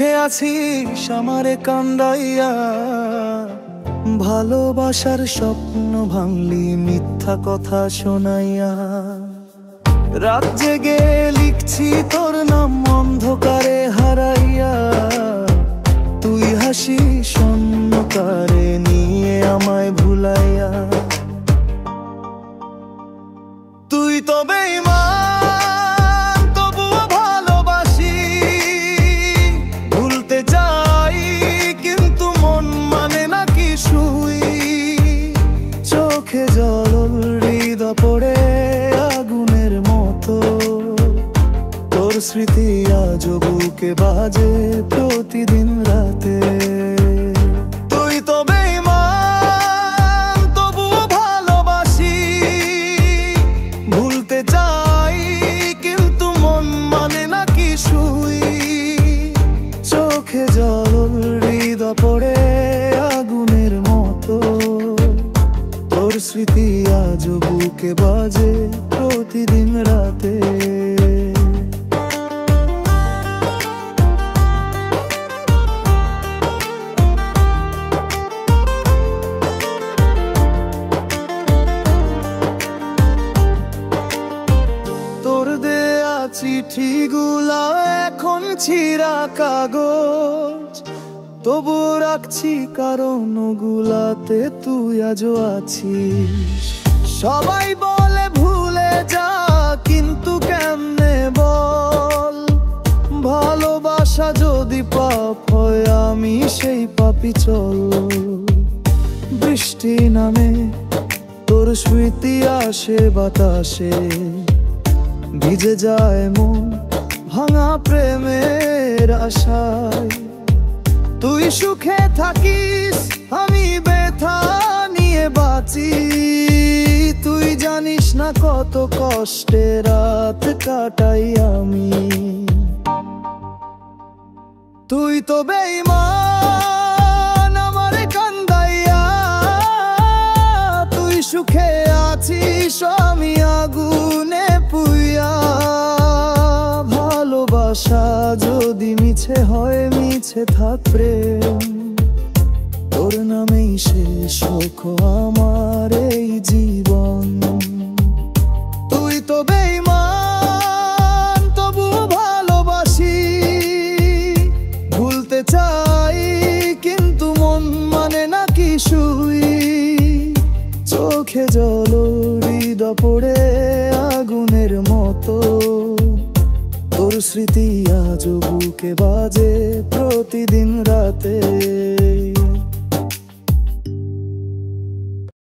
সুখে আছিস আমারে কান্দাইয়া, ভালোবাসার স্বপ্ন ভাঙলি মিথ্যা কথা শোনাইয়া। রাত জেগে লিখছি তোর নাম অন্ধকারে হারাইয়া, তুই হাসিস অন্ধকারে নিয়ে আমায় ভুলাইয়া। তুই তো বেঈমান তবুও ভালোবাসি, ভুলতে চাই কিন্তু মন মানে না কিছুই। চোখে জল হৃদয় পড়ে আগুনের মতো, তোর স্মৃতি আজ বুকে বাজে প্রতিদিন রাতে। তুই তো বেঈমান তবুও ভালোবাসি, ভুলতে চাই কিন্তু মন মানে না কিছুই। চোখে জল হৃদয় পড়ে আগুনের মতো, তোর স্মৃতি আজ বুকে বাজে প্রতিদিন রাতে। তোর দেয়া চিঠিগুলা এখন ছিঁড়া কাগজ, তবু রাখছি কারণ ওগুলাতে তুই আজও আছিস। সবাই বলে ভুলে যা কিন্তু কেমনে বল, ভালোবাসা যদি পাপ হয় আমি সেই পাপী চল। বৃষ্টি নামে তোর স্মৃতি আসে বাতাসে, ভিজে যায় মন ভাঙা প্রেমের আশায়। তুই সুখে থাকিস আমি ব্যথা নিয়ে বাঁচি, তুই জানিস না কত কষ্টে রাত কাটাই আমি। তুই তো বেঈমান আমারে কান্দাইয়া, তুই সুখে আছিস আমি আগুনে পুইয়া। ভালোবাসা যদি মিছে হয় মিছে থাক প্রেম, তোর নামেই শেষ হোক আমার এই জীবন। তুই তো বেঈমান তবু ভালোবাসি, ভুলতে চাই কিন্তু মন মানে না কিছুই। চোখে জল হৃদয় পড়ে আগুনের মতো, তোর স্মৃতি আজ বুকে বাজে প্রতিদিন রাতে।